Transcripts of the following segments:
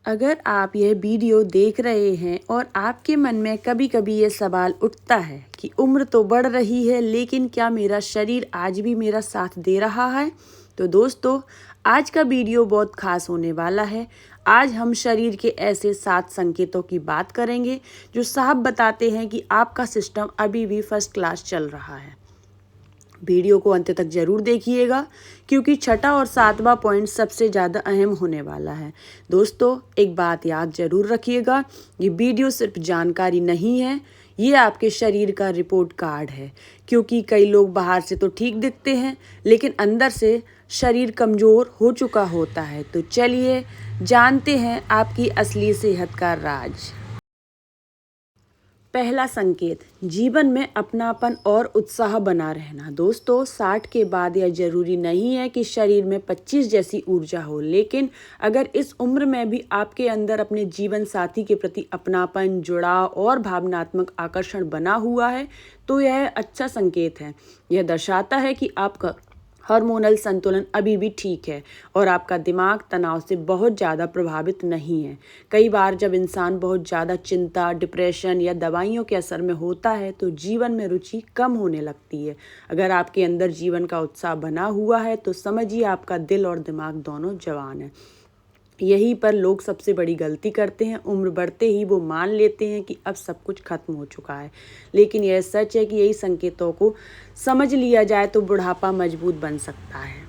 अगर आप यह वीडियो देख रहे हैं और आपके मन में कभी कभी ये सवाल उठता है कि उम्र तो बढ़ रही है लेकिन क्या मेरा शरीर आज भी मेरा साथ दे रहा है, तो दोस्तों आज का वीडियो बहुत खास होने वाला है। आज हम शरीर के ऐसे 7 संकेतों की बात करेंगे जो साफ बताते हैं कि आपका सिस्टम अभी भी फर्स्ट क्लास चल रहा है। वीडियो को अंत तक जरूर देखिएगा क्योंकि छठा और 7वां पॉइंट सबसे ज़्यादा अहम होने वाला है। दोस्तों एक बात याद जरूर रखिएगा, ये वीडियो सिर्फ जानकारी नहीं है, ये आपके शरीर का रिपोर्ट कार्ड है। क्योंकि कई लोग बाहर से तो ठीक दिखते हैं लेकिन अंदर से शरीर कमज़ोर हो चुका होता है। तो चलिए जानते हैं आपकी असली सेहत का राज। पहला संकेत, जीवन में अपनापन और उत्साह बना रहना। दोस्तों 60 के बाद यह जरूरी नहीं है कि शरीर में 25 जैसी ऊर्जा हो, लेकिन अगर इस उम्र में भी आपके अंदर अपने जीवन साथी के प्रति अपनापन, जुड़ाव और भावनात्मक आकर्षण बना हुआ है तो यह अच्छा संकेत है। यह दर्शाता है कि आपका हार्मोनल संतुलन अभी भी ठीक है और आपका दिमाग तनाव से बहुत ज़्यादा प्रभावित नहीं है। कई बार जब इंसान बहुत ज़्यादा चिंता, डिप्रेशन या दवाइयों के असर में होता है तो जीवन में रुचि कम होने लगती है। अगर आपके अंदर जीवन का उत्साह बना हुआ है तो समझिए आपका दिल और दिमाग दोनों जवान है। यहीं पर लोग सबसे बड़ी गलती करते हैं। उम्र बढ़ते ही वो मान लेते हैं कि अब सब कुछ खत्म हो चुका है, लेकिन यह सच है कि यही संकेतों को समझ लिया जाए तो बुढ़ापा मजबूत बन सकता है।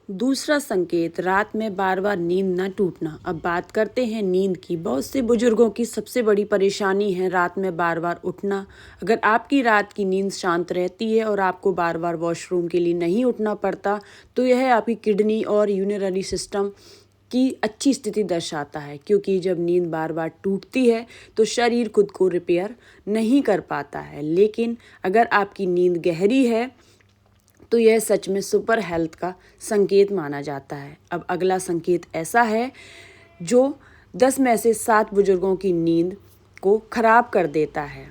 दूसरा संकेत, रात में बार बार नींद न टूटना। अब बात करते हैं नींद की। बहुत से बुजुर्गों की सबसे बड़ी परेशानी है रात में बार बार उठना। अगर आपकी रात की नींद शांत रहती है और आपको बार बार वॉशरूम के लिए नहीं उठना पड़ता तो यह आपकी किडनी और यूरिनरी सिस्टम की अच्छी स्थिति दर्शाता है। क्योंकि जब नींद बार बार टूटती है तो शरीर खुद को रिपेयर नहीं कर पाता है, लेकिन अगर आपकी नींद गहरी है तो यह सच में सुपर हेल्थ का संकेत माना जाता है। अब अगला संकेत ऐसा है जो 10 में से 7 बुजुर्गों की नींद को खराब कर देता है।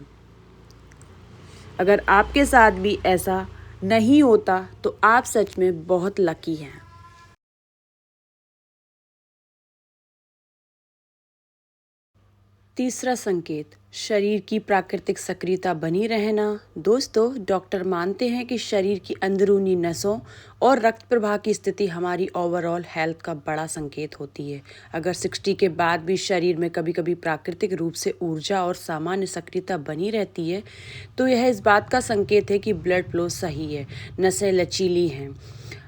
अगर आपके साथ भी ऐसा नहीं होता तो आप सच में बहुत लकी हैं। तीसरा संकेत, शरीर की प्राकृतिक सक्रियता बनी रहना। दोस्तों डॉक्टर मानते हैं कि शरीर की अंदरूनी नसों और रक्त प्रवाह की स्थिति हमारी ओवरऑल हेल्थ का बड़ा संकेत होती है। अगर 60 के बाद भी शरीर में कभी कभी प्राकृतिक रूप से ऊर्जा और सामान्य सक्रियता बनी रहती है तो यह इस बात का संकेत है कि ब्लड फ्लो सही है, नसें लचीली हैं,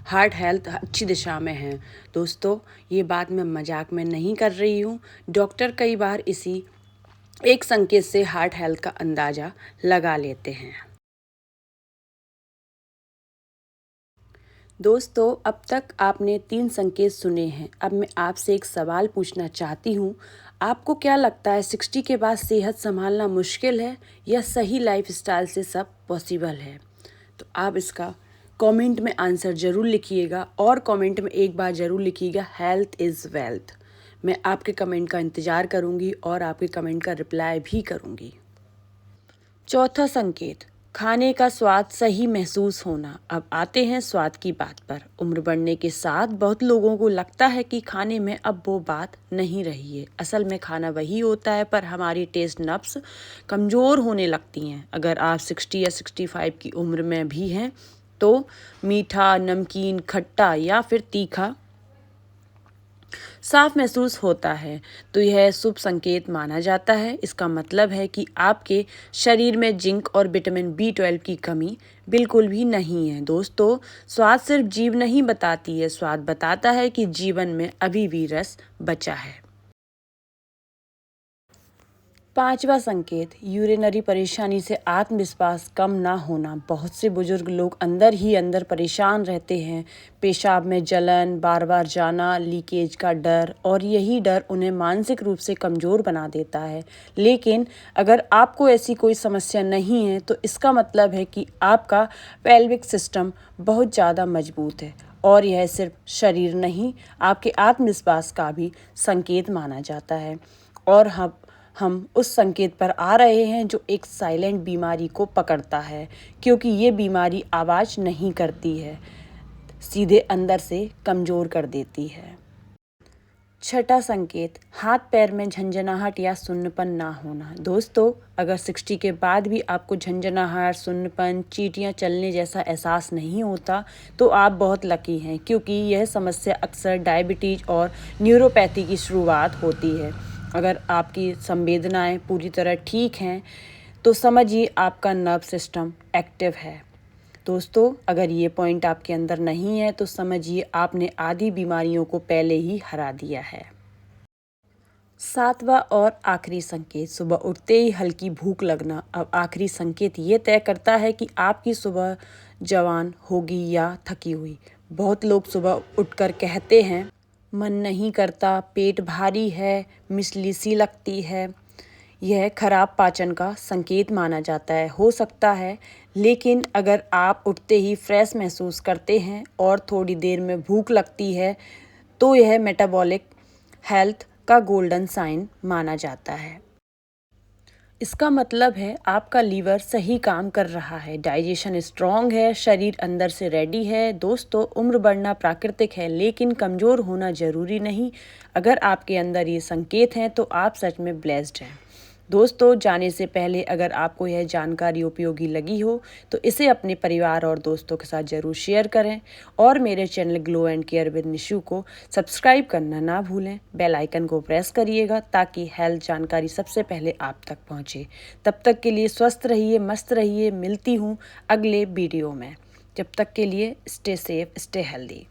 हार्ट हेल्थ अच्छी दिशा में है। दोस्तों ये बात मैं मजाक में नहीं कर रही हूँ। डॉक्टर कई बार इसी एक संकेत से हार्ट हेल्थ का अंदाजा लगा लेते हैं। दोस्तों अब तक आपने 3 संकेत सुने हैं। अब मैं आपसे एक सवाल पूछना चाहती हूँ, आपको क्या लगता है 60 के बाद सेहत संभालना मुश्किल है या सही लाइफस्टाइल से सब पॉसिबल है? तो आप इसका कमेंट में आंसर ज़रूर लिखिएगा और कमेंट में एक बार ज़रूर लिखिएगा, हेल्थ इज़ वेल्थ। मैं आपके कमेंट का इंतज़ार करूंगी और आपके कमेंट का रिप्लाई भी करूंगी। चौथा संकेत, खाने का स्वाद सही महसूस होना। अब आते हैं स्वाद की बात पर। उम्र बढ़ने के साथ बहुत लोगों को लगता है कि खाने में अब वो बात नहीं रही है। असल में खाना वही होता है पर हमारी टेस्ट नब्स कमज़ोर होने लगती हैं। अगर आप 60 या 65 की उम्र में भी हैं तो मीठा, नमकीन, खट्टा या फिर तीखा साफ महसूस होता है तो यह शुभ संकेत माना जाता है। इसका मतलब है कि आपके शरीर में जिंक और विटामिन B12 की कमी बिल्कुल भी नहीं है। दोस्तों स्वाद सिर्फ जीभ नहीं बताती है, स्वाद बताता है कि जीवन में अभी भी रस बचा है। पांचवा संकेत, यूरिनरी परेशानी से आत्मविश्वास कम ना होना। बहुत से बुजुर्ग लोग अंदर ही अंदर परेशान रहते हैं। पेशाब में जलन, बार बार जाना, लीकेज का डर, और यही डर उन्हें मानसिक रूप से कमज़ोर बना देता है। लेकिन अगर आपको ऐसी कोई समस्या नहीं है तो इसका मतलब है कि आपका पेल्विक सिस्टम बहुत ज़्यादा मजबूत है और यह सिर्फ शरीर नहीं आपके आत्मविश्वास का भी संकेत माना जाता है। और हम उस संकेत पर आ रहे हैं जो एक साइलेंट बीमारी को पकड़ता है, क्योंकि ये बीमारी आवाज़ नहीं करती है, सीधे अंदर से कमज़ोर कर देती है। छठा संकेत, हाथ पैर में झंझनाहट या सुन्नपन ना होना। दोस्तों, अगर 60 के बाद भी आपको झंझनाहट, सुन्नपन, चींटियां चलने जैसा एहसास नहीं होता तो आप बहुत लकी हैं, क्योंकि यह समस्या अक्सर डायबिटीज और न्यूरोपैथी की शुरुआत होती है। अगर आपकी संवेदनाएं पूरी तरह ठीक हैं तो समझिए आपका नर्व सिस्टम एक्टिव है। दोस्तों, अगर ये पॉइंट आपके अंदर नहीं है तो समझिए आपने आधी बीमारियों को पहले ही हरा दिया है। सातवां और आखिरी संकेत, सुबह उठते ही हल्की भूख लगना। अब आखिरी संकेत ये तय करता है कि आपकी सुबह जवान होगी या थकी हुई। बहुत लोग सुबह उठकर कहते हैं मन नहीं करता, पेट भारी है, मिसली सी लगती है। यह खराब पाचन का संकेत माना जाता है, हो सकता है, लेकिन अगर आप उठते ही फ्रेश महसूस करते हैं और थोड़ी देर में भूख लगती है तो यह मेटाबॉलिक हेल्थ का गोल्डन साइन माना जाता है। इसका मतलब है आपका लीवर सही काम कर रहा है, डाइजेशन स्ट्रांग है, शरीर अंदर से रेडी है। दोस्तों, उम्र बढ़ना प्राकृतिक है, लेकिन कमज़ोर होना ज़रूरी नहीं। अगर आपके अंदर ये संकेत हैं तो आप सच में ब्लेस्ड हैं। दोस्तों, जाने से पहले अगर आपको यह जानकारी उपयोगी लगी हो तो इसे अपने परिवार और दोस्तों के साथ ज़रूर शेयर करें और मेरे channel glow and care with Nishu को सब्सक्राइब करना ना भूलें। बेल आइकन को प्रेस करिएगा ताकि हेल्थ जानकारी सबसे पहले आप तक पहुंचे। तब तक के लिए स्वस्थ रहिए, मस्त रहिए। मिलती हूँ अगले वीडियो में। जब तक के लिए स्टे सेफ, स्टे हेल्दी।